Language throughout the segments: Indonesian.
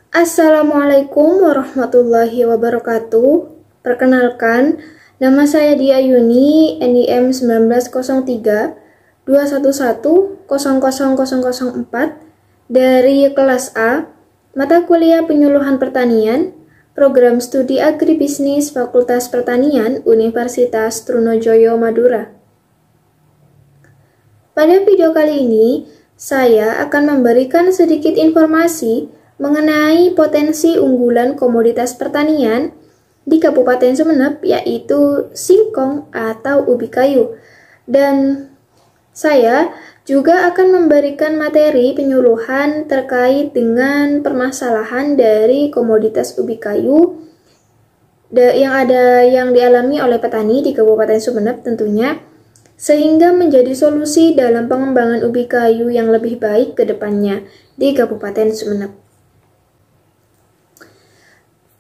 Assalamualaikum warahmatullahi wabarakatuh. Perkenalkan, nama saya Dia Yuni, NIM 1903 211 00004 dari kelas A, mata kuliah penyuluhan pertanian, program studi agribisnis Fakultas Pertanian Universitas Trunojoyo Madura. Pada video kali ini, saya akan memberikan sedikit informasi mengenai potensi unggulan komoditas pertanian di Kabupaten Sumeneb, yaitu singkong atau ubi kayu. Dan saya juga akan memberikan materi penyuluhan terkait dengan permasalahan dari komoditas ubi kayu yang dialami oleh petani di Kabupaten Sumeneb tentunya, sehingga menjadi solusi dalam pengembangan ubi kayu yang lebih baik ke depannya di Kabupaten Sumeneb.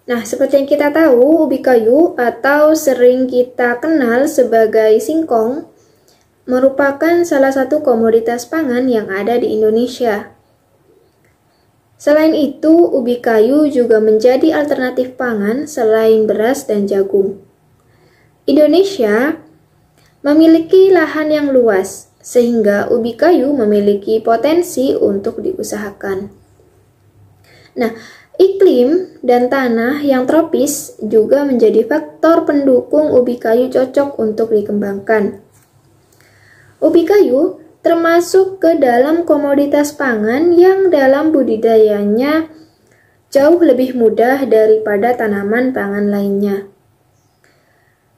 Nah, seperti yang kita tahu, ubi kayu atau sering kita kenal sebagai singkong merupakan salah satu komoditas pangan yang ada di Indonesia. Selain itu, ubi kayu juga menjadi alternatif pangan selain beras dan jagung. Indonesia memiliki lahan yang luas, sehingga ubi kayu memiliki potensi untuk diusahakan. Nah, iklim dan tanah yang tropis juga menjadi faktor pendukung ubi kayu cocok untuk dikembangkan. Ubi kayu termasuk ke dalam komoditas pangan yang dalam budidayanya jauh lebih mudah daripada tanaman pangan lainnya.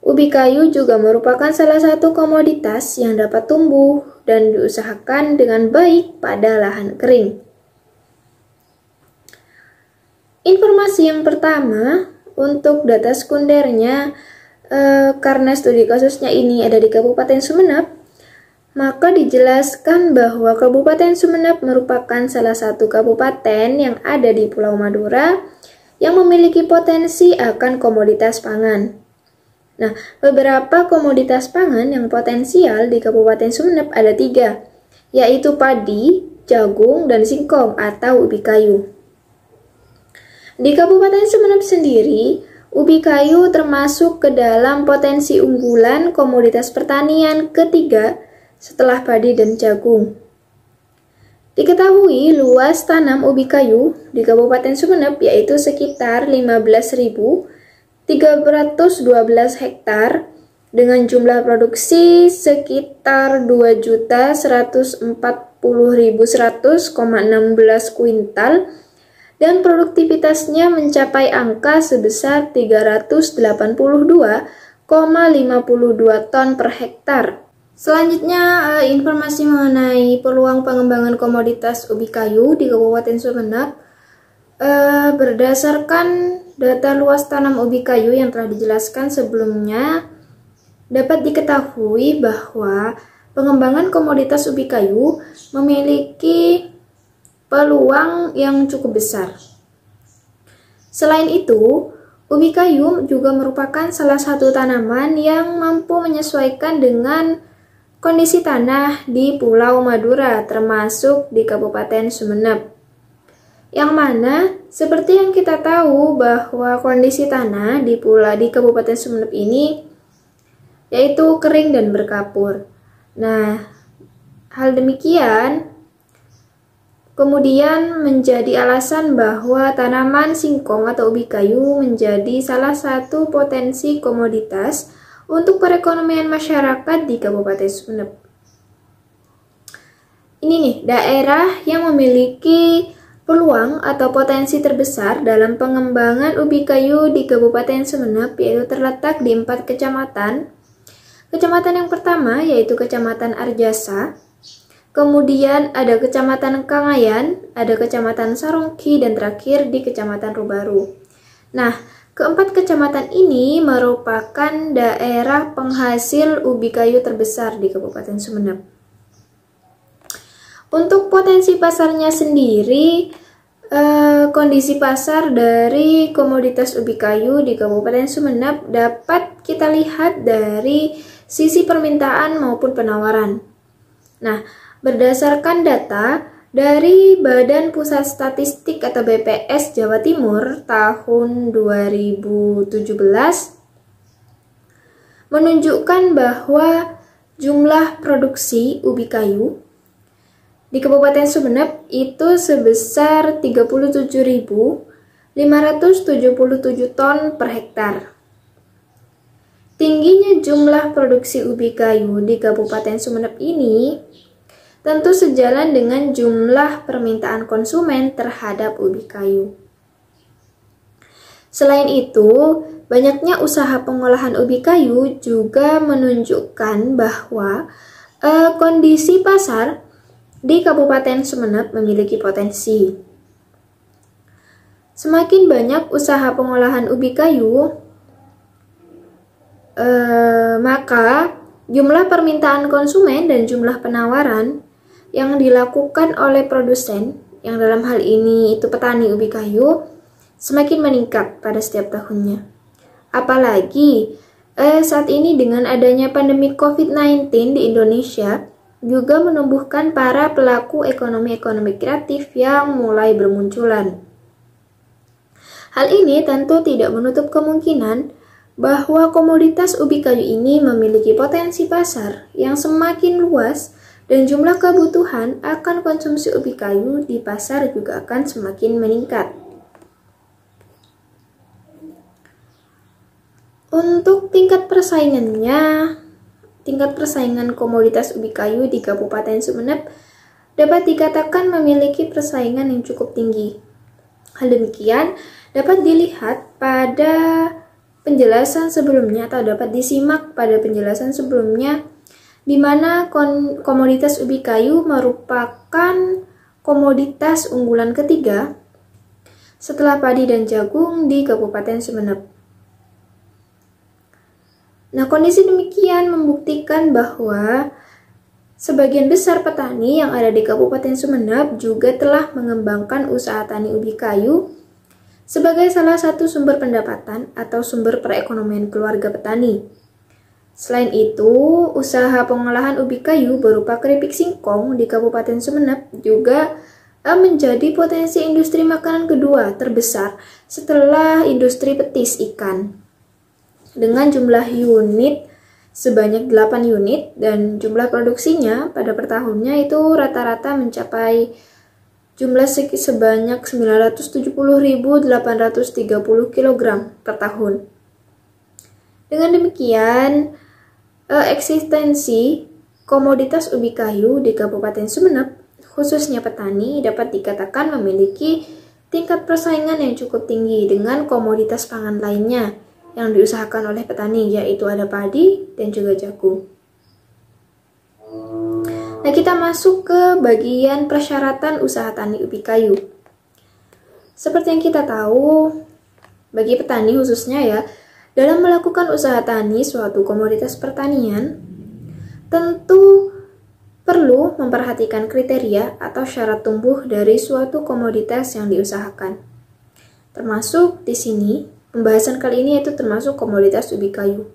Ubi kayu juga merupakan salah satu komoditas yang dapat tumbuh dan diusahakan dengan baik pada lahan kering. Informasi yang pertama untuk data sekundernya, karena studi kasusnya ini ada di Kabupaten Sumeneb, maka dijelaskan bahwa Kabupaten Sumeneb merupakan salah satu kabupaten yang ada di Pulau Madura yang memiliki potensi akan komoditas pangan. Nah, beberapa komoditas pangan yang potensial di Kabupaten Sumeneb ada 3, yaitu padi, jagung, dan singkong atau ubi kayu. Di Kabupaten Sumeneb sendiri, ubi kayu termasuk ke dalam potensi unggulan komoditas pertanian ketiga setelah padi dan jagung. Diketahui luas tanam ubi kayu di Kabupaten Sumeneb yaitu sekitar 15.312 hektar dengan jumlah produksi sekitar 2.140.100,16 kuintal dan produktivitasnya mencapai angka sebesar 382,52 ton per hektar. Selanjutnya, informasi mengenai peluang pengembangan komoditas ubi kayu di Kabupaten Sumeneb. Berdasarkan data luas tanam ubi kayu yang telah dijelaskan sebelumnya, dapat diketahui bahwa pengembangan komoditas ubi kayu memiliki peluang yang cukup besar. Selain itu, ubi kayu juga merupakan salah satu tanaman yang mampu menyesuaikan dengan kondisi tanah di Pulau Madura, termasuk di Kabupaten Sumeneb. Yang mana, seperti yang kita tahu bahwa kondisi tanah di Kabupaten Sumeneb ini yaitu kering dan berkapur. Nah, hal demikian kemudian menjadi alasan bahwa tanaman singkong atau ubi kayu menjadi salah satu potensi komoditas untuk perekonomian masyarakat di Kabupaten Sumeneb. Ini nih, daerah yang memiliki peluang atau potensi terbesar dalam pengembangan ubi kayu di Kabupaten Sumeneb, yaitu terletak di 4 kecamatan. Kecamatan yang pertama yaitu Kecamatan Arjasa, kemudian ada Kecamatan Kangayan, ada Kecamatan Sarongki, dan terakhir di Kecamatan Rubaru. Nah, keempat kecamatan ini merupakan daerah penghasil ubi kayu terbesar di Kabupaten Sumeneb. Untuk potensi pasarnya sendiri, kondisi pasar dari komoditas ubi kayu di Kabupaten Sumeneb dapat kita lihat dari sisi permintaan maupun penawaran. Nah, berdasarkan data Dari Badan Pusat Statistik atau BPS Jawa Timur tahun 2017 menunjukkan bahwa jumlah produksi ubi kayu di Kabupaten Sumeneb itu sebesar 37.577 ton per hektar. Tingginya jumlah produksi ubi kayu di Kabupaten Sumeneb ini tentu sejalan dengan jumlah permintaan konsumen terhadap ubi kayu. Selain itu, banyaknya usaha pengolahan ubi kayu juga menunjukkan bahwa kondisi pasar di Kabupaten Sumeneb memiliki potensi. Semakin banyak usaha pengolahan ubi kayu, maka jumlah permintaan konsumen dan jumlah penawaran yang dilakukan oleh produsen, yang dalam hal ini itu petani ubi kayu, semakin meningkat pada setiap tahunnya. Apalagi saat ini dengan adanya pandemi COVID-19 di Indonesia juga menumbuhkan para pelaku ekonomi kreatif yang mulai bermunculan. Hal ini tentu tidak menutup kemungkinan bahwa komoditas ubi kayu ini memiliki potensi pasar yang semakin luas dan jumlah kebutuhan akan konsumsi ubi kayu di pasar juga akan semakin meningkat. Untuk tingkat persaingan komoditas ubi kayu di Kabupaten Sumeneb dapat dikatakan memiliki persaingan yang cukup tinggi. Hal demikian dapat dilihat pada penjelasan sebelumnya atau dapat disimak pada penjelasan sebelumnya, di mana komoditas ubi kayu merupakan komoditas unggulan ketiga setelah padi dan jagung di Kabupaten Sumeneb. Nah, kondisi demikian membuktikan bahwa sebagian besar petani yang ada di Kabupaten Sumeneb juga telah mengembangkan usaha tani ubi kayu sebagai salah satu sumber pendapatan atau sumber perekonomian keluarga petani. Selain itu, usaha pengolahan ubi kayu berupa keripik singkong di Kabupaten Sumeneb juga menjadi potensi industri makanan kedua terbesar setelah industri petis ikan. Dengan jumlah unit sebanyak 8 unit dan jumlah produksinya pada per tahunnya itu rata-rata mencapai jumlah sebanyak 970.830 kg per tahun. Dengan demikian, eksistensi komoditas ubi kayu di Kabupaten Sumeneb, khususnya petani, dapat dikatakan memiliki tingkat persaingan yang cukup tinggi dengan komoditas pangan lainnya yang diusahakan oleh petani, yaitu ada padi dan juga jagung. Nah, kita masuk ke bagian persyaratan usaha tani ubi kayu. Seperti yang kita tahu, bagi petani khususnya ya, dalam melakukan usaha tani suatu komoditas pertanian, tentu perlu memperhatikan kriteria atau syarat tumbuh dari suatu komoditas yang diusahakan. Termasuk di sini, pembahasan kali ini yaitu termasuk komoditas ubi kayu.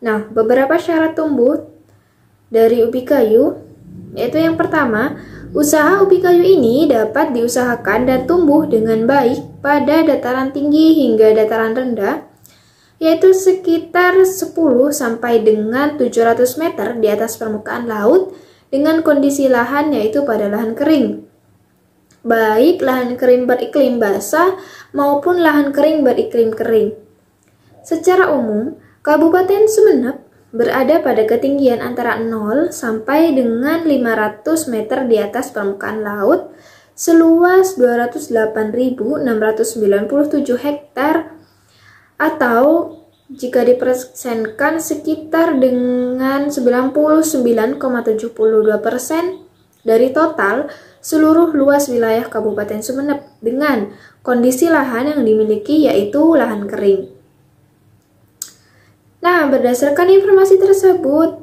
Nah, beberapa syarat tumbuh dari ubi kayu, yaitu yang pertama, usaha ubi kayu ini dapat diusahakan dan tumbuh dengan baik pada dataran tinggi hingga dataran rendah, yaitu sekitar 10 sampai dengan 700 meter di atas permukaan laut dengan kondisi lahan yaitu pada lahan kering. Baik lahan kering beriklim basah maupun lahan kering beriklim kering. Secara umum, Kabupaten Sumeneb berada pada ketinggian antara 0 sampai dengan 500 meter di atas permukaan laut seluas 208.697 hektar atau jika dipersenkan sekitar dengan 99,72% dari total seluruh luas wilayah Kabupaten Sumeneb dengan kondisi lahan yang dimiliki yaitu lahan kering. Nah, berdasarkan informasi tersebut,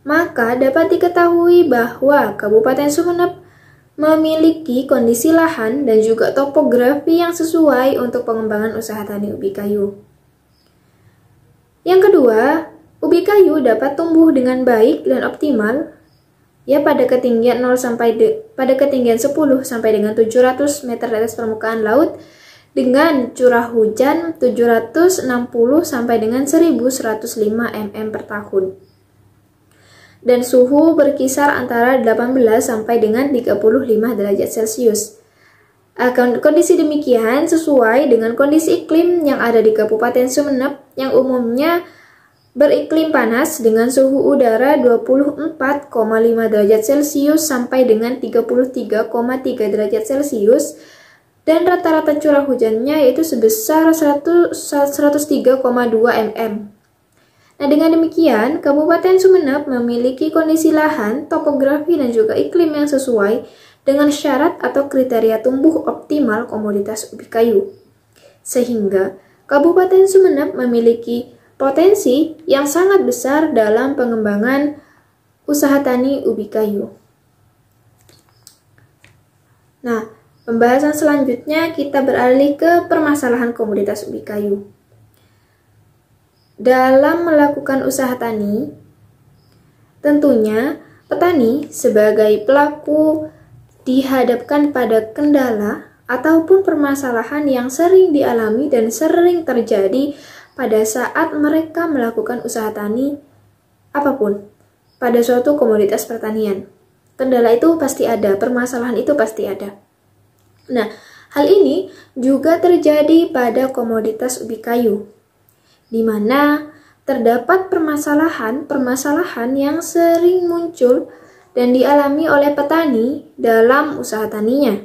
maka dapat diketahui bahwa Kabupaten Sumeneb memiliki kondisi lahan dan juga topografi yang sesuai untuk pengembangan usaha tani ubi kayu. Yang kedua, ubi kayu dapat tumbuh dengan baik dan optimal ya pada ketinggian 10 sampai dengan 700 meter di atas permukaan laut, dengan curah hujan 760 sampai dengan 1105 mm per tahun. Dan suhu berkisar antara 18 sampai dengan 35 derajat Celcius. Kondisi demikian sesuai dengan kondisi iklim yang ada di Kabupaten Sumeneb yang umumnya beriklim panas dengan suhu udara 24,5 derajat Celcius sampai dengan 33,3 derajat Celcius, dan rata-rata curah hujannya yaitu sebesar 103,2 mm. Nah, dengan demikian, Kabupaten Sumeneb memiliki kondisi lahan, topografi, dan juga iklim yang sesuai dengan syarat atau kriteria tumbuh optimal komoditas ubi kayu. Sehingga, Kabupaten Sumeneb memiliki potensi yang sangat besar dalam pengembangan usaha tani ubi kayu. Nah, pembahasan selanjutnya kita beralih ke permasalahan komoditas ubi kayu. Dalam melakukan usaha tani, tentunya petani sebagai pelaku dihadapkan pada kendala ataupun permasalahan yang sering dialami dan sering terjadi pada saat mereka melakukan usaha tani apapun pada suatu komoditas pertanian. Kendala itu pasti ada, permasalahan itu pasti ada. Nah, hal ini juga terjadi pada komoditas ubi kayu, di mana terdapat permasalahan yang sering muncul dan dialami oleh petani dalam usaha taninya.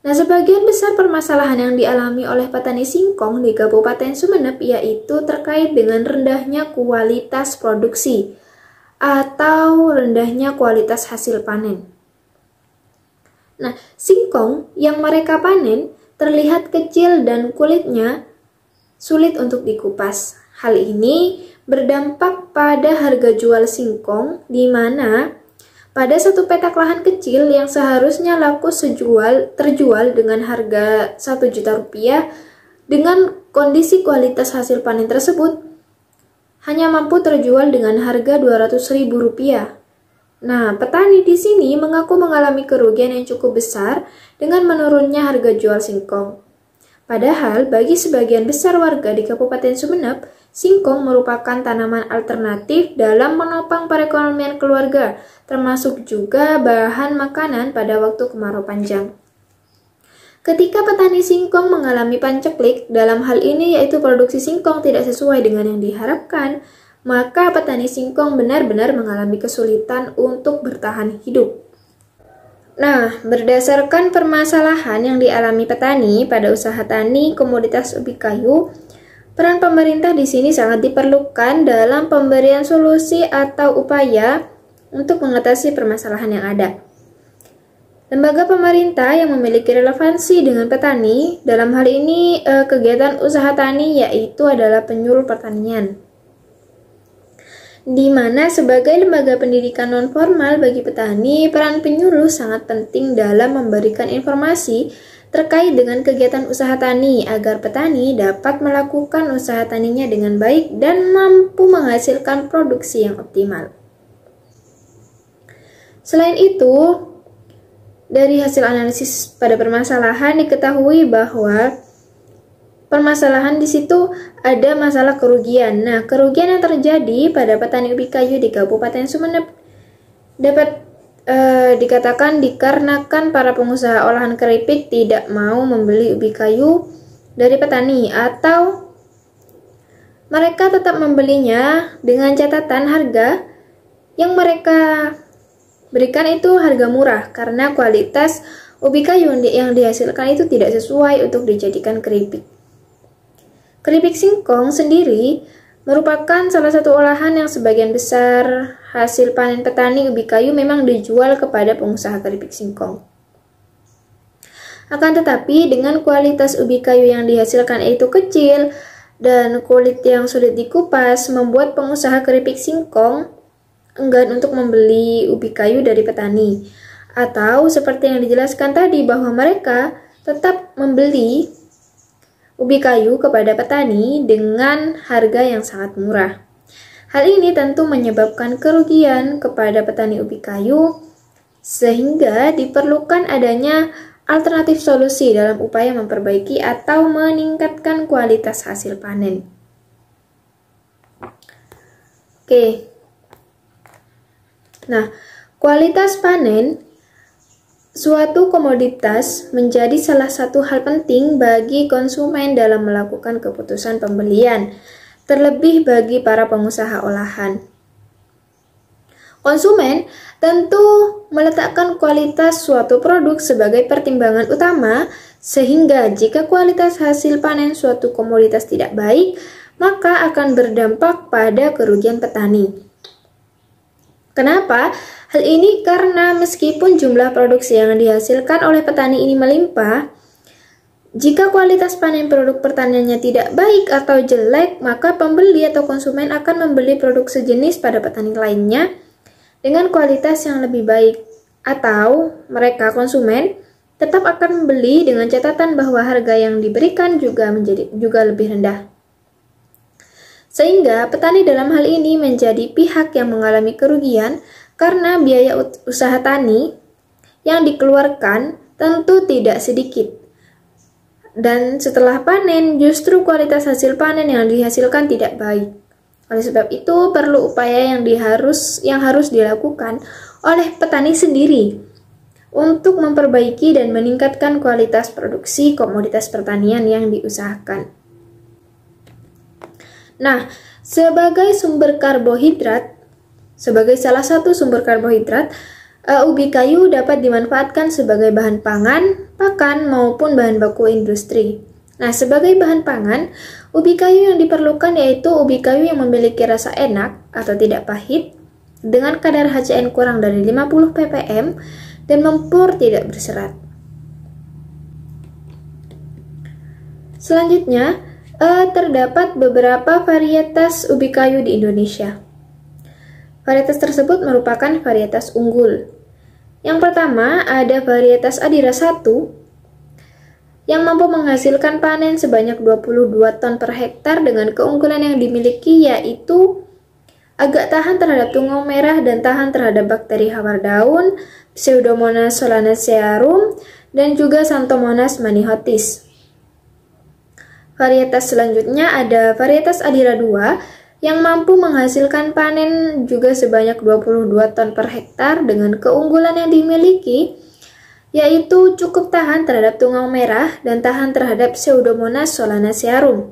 Nah, sebagian besar permasalahan yang dialami oleh petani singkong di Kabupaten Sumeneb yaitu terkait dengan rendahnya kualitas produksi atau rendahnya kualitas hasil panen. Nah, singkong yang mereka panen terlihat kecil dan kulitnya sulit untuk dikupas. Hal ini berdampak pada harga jual singkong, di mana pada satu petak lahan kecil yang seharusnya laku terjual dengan harga 1 juta rupiah, dengan kondisi kualitas hasil panen tersebut hanya mampu terjual dengan harga 200.000 rupiah. Nah, petani di sini mengaku mengalami kerugian yang cukup besar dengan menurunnya harga jual singkong. Padahal bagi sebagian besar warga di Kabupaten Sumeneb, singkong merupakan tanaman alternatif dalam menopang perekonomian keluarga, termasuk juga bahan makanan pada waktu kemarau panjang. Ketika petani singkong mengalami panceklik, dalam hal ini yaitu produksi singkong tidak sesuai dengan yang diharapkan, maka petani singkong benar-benar mengalami kesulitan untuk bertahan hidup. Nah, berdasarkan permasalahan yang dialami petani pada usaha tani komoditas ubi kayu, peran pemerintah di sini sangat diperlukan dalam pemberian solusi atau upaya untuk mengatasi permasalahan yang ada. Lembaga pemerintah yang memiliki relevansi dengan petani, dalam hal ini kegiatan usaha tani yaitu adalah penyuluh pertanian, di mana sebagai lembaga pendidikan non-formal bagi petani, peran penyuluh sangat penting dalam memberikan informasi terkait dengan kegiatan usaha tani agar petani dapat melakukan usaha taninya dengan baik dan mampu menghasilkan produksi yang optimal. Selain itu, dari hasil analisis pada permasalahan diketahui bahwa permasalahan di situ ada masalah kerugian. Nah, kerugian yang terjadi pada petani ubi kayu di Kabupaten Sumeneb dapat dikatakan dikarenakan para pengusaha olahan keripik tidak mau membeli ubi kayu dari petani, atau mereka tetap membelinya dengan catatan harga yang mereka berikan itu harga murah karena kualitas ubi kayu yang dihasilkan itu tidak sesuai untuk dijadikan keripik. Keripik singkong sendiri merupakan salah satu olahan yang sebagian besar hasil panen petani ubi kayu memang dijual kepada pengusaha keripik singkong. Akan tetapi dengan kualitas ubi kayu yang dihasilkan itu kecil dan kulit yang sulit dikupas, membuat pengusaha keripik singkong enggan untuk membeli ubi kayu dari petani. Atau seperti yang dijelaskan tadi bahwa mereka tetap membeli ubi kayu kepada petani dengan harga yang sangat murah. Hal ini tentu menyebabkan kerugian kepada petani ubi kayu, sehingga diperlukan adanya alternatif solusi dalam upaya memperbaiki atau meningkatkan kualitas hasil panen. Oke. Nah, kualitas panen suatu komoditas menjadi salah satu hal penting bagi konsumen dalam melakukan keputusan pembelian, terlebih bagi para pengusaha olahan. Konsumen tentu meletakkan kualitas suatu produk sebagai pertimbangan utama, sehingga jika kualitas hasil panen suatu komoditas tidak baik, maka akan berdampak pada kerugian petani. Kenapa? Hal ini karena meskipun jumlah produksi yang dihasilkan oleh petani ini melimpah, jika kualitas panen produk pertaniannya tidak baik atau jelek, maka pembeli atau konsumen akan membeli produk sejenis pada petani lainnya dengan kualitas yang lebih baik, atau mereka konsumen tetap akan membeli dengan catatan bahwa harga yang diberikan juga lebih rendah. Sehingga petani dalam hal ini menjadi pihak yang mengalami kerugian karena biaya usaha tani yang dikeluarkan tentu tidak sedikit. Dan setelah panen, justru kualitas hasil panen yang dihasilkan tidak baik. Oleh sebab itu, perlu upaya yang harus dilakukan oleh petani sendiri untuk memperbaiki dan meningkatkan kualitas produksi komoditas pertanian yang diusahakan. Nah, sebagai salah satu sumber karbohidrat, ubi kayu dapat dimanfaatkan sebagai bahan pangan, pakan, maupun bahan baku industri. Nah, sebagai bahan pangan, ubi kayu yang diperlukan yaitu ubi kayu yang memiliki rasa enak atau tidak pahit, dengan kadar HCN kurang dari 50 ppm, dan mempur tidak berserat. Selanjutnya, terdapat beberapa varietas ubi kayu di Indonesia. Varietas tersebut merupakan varietas unggul. Yang pertama, ada varietas Adira 1 yang mampu menghasilkan panen sebanyak 22 ton per hektar dengan keunggulan yang dimiliki yaitu agak tahan terhadap tungau merah dan tahan terhadap bakteri hawar daun, Pseudomonas solanacearum, dan juga Xanthomonas manihottis. Varietas selanjutnya ada varietas Adira 2 yang mampu menghasilkan panen juga sebanyak 22 ton per hektar dengan keunggulan yang dimiliki yaitu cukup tahan terhadap tungau merah dan tahan terhadap Pseudomonas solanacearum.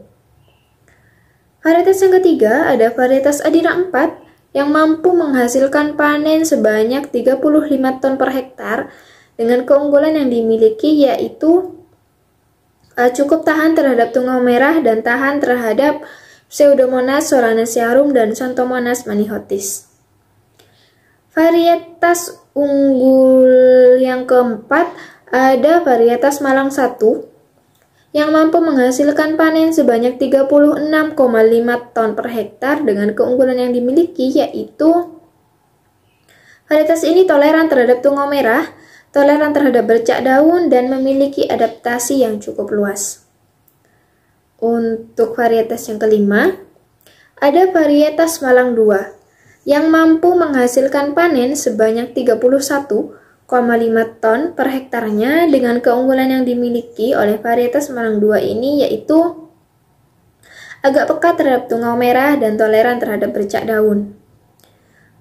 Varietas yang ketiga ada varietas Adira 4 yang mampu menghasilkan panen sebanyak 35 ton per hektar dengan keunggulan yang dimiliki yaitu cukup tahan terhadap tungau merah dan tahan terhadap Pseudomonas solanacearum dan Xanthomonas manihottis. Varietas unggul yang keempat ada varietas Malang 1 yang mampu menghasilkan panen sebanyak 36,5 ton per hektar dengan keunggulan yang dimiliki yaitu varietas ini toleran terhadap tungau merah, toleran terhadap bercak daun, dan memiliki adaptasi yang cukup luas. Untuk varietas yang kelima, ada varietas Malang 2 yang mampu menghasilkan panen sebanyak 31,5 ton per hektarnya dengan keunggulan yang dimiliki oleh varietas Malang 2 ini yaitu agak pekat terhadap tungau merah dan toleran terhadap bercak daun.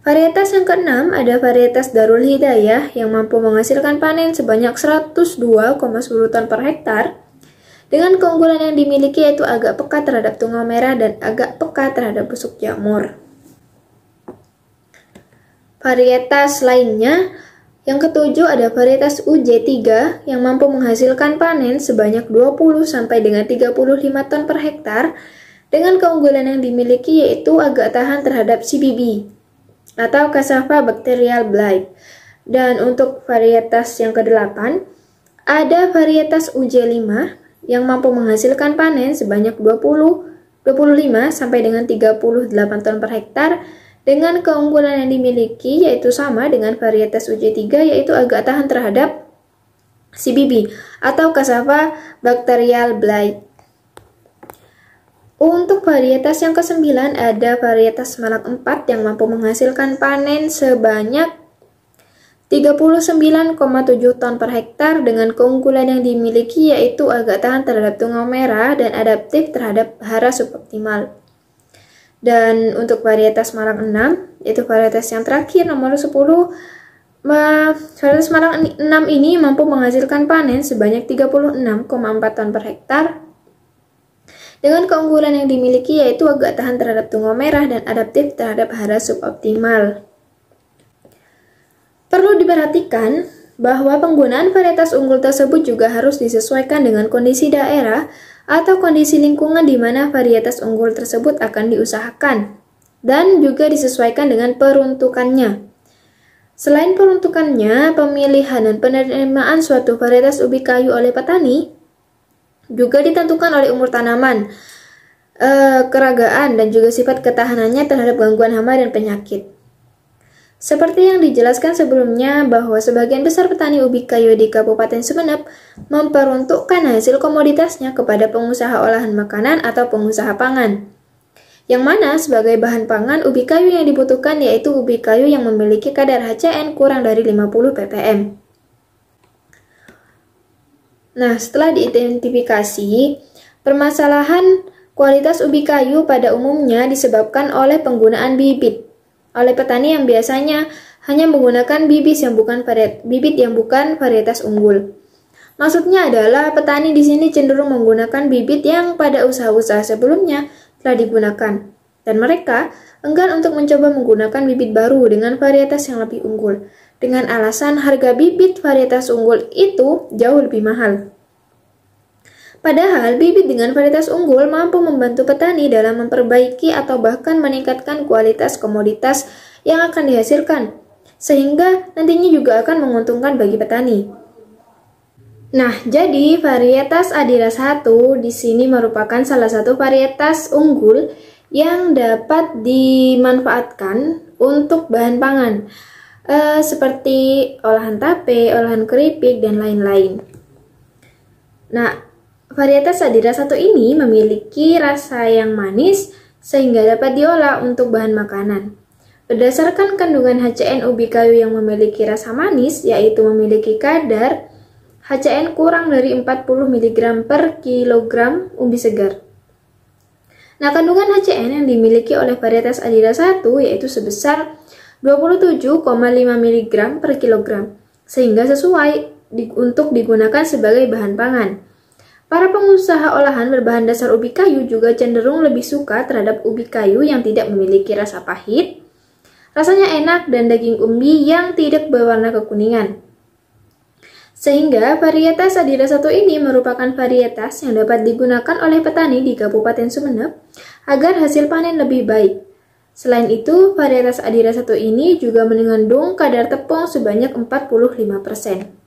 Varietas yang keenam ada varietas Darul Hidayah yang mampu menghasilkan panen sebanyak 102,10 ton per hektar dengan keunggulan yang dimiliki yaitu agak pekat terhadap tungau merah dan agak pekat terhadap busuk jamur. Varietas lainnya yang ketujuh ada varietas UJ3 yang mampu menghasilkan panen sebanyak 20 sampai dengan 35 ton per hektar dengan keunggulan yang dimiliki yaitu agak tahan terhadap CBB atau Cassava Bacterial Blight. Dan untuk varietas yang ke-8 ada varietas UJ5 yang mampu menghasilkan panen sebanyak 25 sampai dengan 38 ton per hektar dengan keunggulan yang dimiliki yaitu sama dengan varietas UJ3 yaitu agak tahan terhadap CBB atau Cassava Bacterial Blight. Untuk varietas yang ke-9 ada varietas Malang 4 yang mampu menghasilkan panen sebanyak 39,7 ton per hektar dengan keunggulan yang dimiliki yaitu agak tahan terhadap tungau merah dan adaptif terhadap hara suboptimal. Dan untuk varietas Malang 6, yaitu varietas yang terakhir nomor 10, varietas Malang 6 ini mampu menghasilkan panen sebanyak 36,4 ton per hektar dengan keunggulan yang dimiliki yaitu agak tahan terhadap tungau merah dan adaptif terhadap hara suboptimal. Perlu diperhatikan bahwa penggunaan varietas unggul tersebut juga harus disesuaikan dengan kondisi daerah atau kondisi lingkungan di mana varietas unggul tersebut akan diusahakan, dan juga disesuaikan dengan peruntukannya. Selain peruntukannya, pemilihan dan penerimaan suatu varietas ubi kayu oleh petani juga ditentukan oleh umur tanaman, keragaan, dan juga sifat ketahanannya terhadap gangguan hama dan penyakit. Seperti yang dijelaskan sebelumnya bahwa sebagian besar petani ubi kayu di Kabupaten Sumeneb memperuntukkan hasil komoditasnya kepada pengusaha olahan makanan atau pengusaha pangan, yang mana sebagai bahan pangan ubi kayu yang dibutuhkan yaitu ubi kayu yang memiliki kadar HCN kurang dari 50 ppm. Nah, setelah diidentifikasi, permasalahan kualitas ubi kayu pada umumnya disebabkan oleh penggunaan bibit oleh petani yang biasanya hanya menggunakan bibit yang bukan varietas unggul. Maksudnya adalah petani di sini cenderung menggunakan bibit yang pada usaha-usaha sebelumnya telah digunakan, dan mereka enggan untuk mencoba menggunakan bibit baru dengan varietas yang lebih unggul, dengan alasan harga bibit varietas unggul itu jauh lebih mahal. Padahal bibit dengan varietas unggul mampu membantu petani dalam memperbaiki atau bahkan meningkatkan kualitas komoditas yang akan dihasilkan, sehingga nantinya juga akan menguntungkan bagi petani. Nah, jadi varietas Adiras 1 di sini merupakan salah satu varietas unggul yang dapat dimanfaatkan untuk bahan pangan, seperti olahan tape, olahan keripik, dan lain-lain. Nah, varietas Adiras 1 ini memiliki rasa yang manis sehingga dapat diolah untuk bahan makanan. Berdasarkan kandungan HCN ubi kayu yang memiliki rasa manis, yaitu memiliki kadar HCN kurang dari 40 mg per kilogram ubi segar. Nah, kandungan HCN yang dimiliki oleh varietas Adiras 1 yaitu sebesar 27,5 mg per kilogram, sehingga sesuai untuk digunakan sebagai bahan pangan. Para pengusaha olahan berbahan dasar ubi kayu juga cenderung lebih suka terhadap ubi kayu yang tidak memiliki rasa pahit, rasanya enak, dan daging umbi yang tidak berwarna kekuningan. Sehingga varietas Adiras 1 ini merupakan varietas yang dapat digunakan oleh petani di Kabupaten Sumeneb agar hasil panen lebih baik. Selain itu, varietas Adiras 1 ini juga mengandung kadar tepung sebanyak 45%.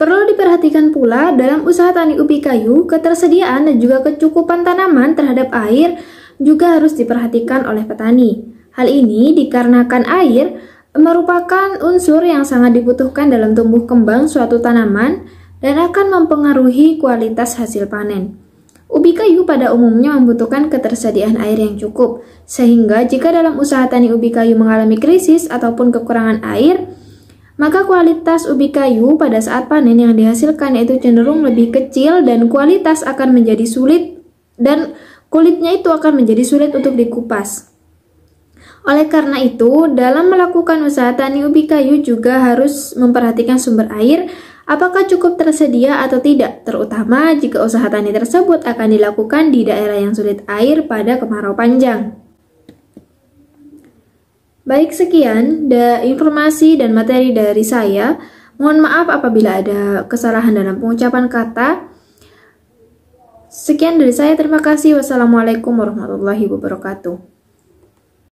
Perlu diperhatikan pula dalam usaha tani ubi kayu, ketersediaan dan juga kecukupan tanaman terhadap air juga harus diperhatikan oleh petani. Hal ini dikarenakan air merupakan unsur yang sangat dibutuhkan dalam tumbuh kembang suatu tanaman dan akan mempengaruhi kualitas hasil panen. Ubi kayu pada umumnya membutuhkan ketersediaan air yang cukup, sehingga jika dalam usaha tani ubi kayu mengalami krisis ataupun kekurangan air, maka kualitas ubi kayu pada saat panen yang dihasilkan itu cenderung lebih kecil dan kualitas akan menjadi sulit dan kulitnya itu akan menjadi sulit untuk dikupas. Oleh karena itu, dalam melakukan usaha tani ubi kayu juga harus memperhatikan sumber air, apakah cukup tersedia atau tidak, terutama jika usaha tani tersebut akan dilakukan di daerah yang sulit air pada kemarau panjang. Baik, sekian informasi dan materi dari saya. Mohon maaf apabila ada kesalahan dalam pengucapan kata. Sekian dari saya, terima kasih. Wassalamualaikum warahmatullahi wabarakatuh.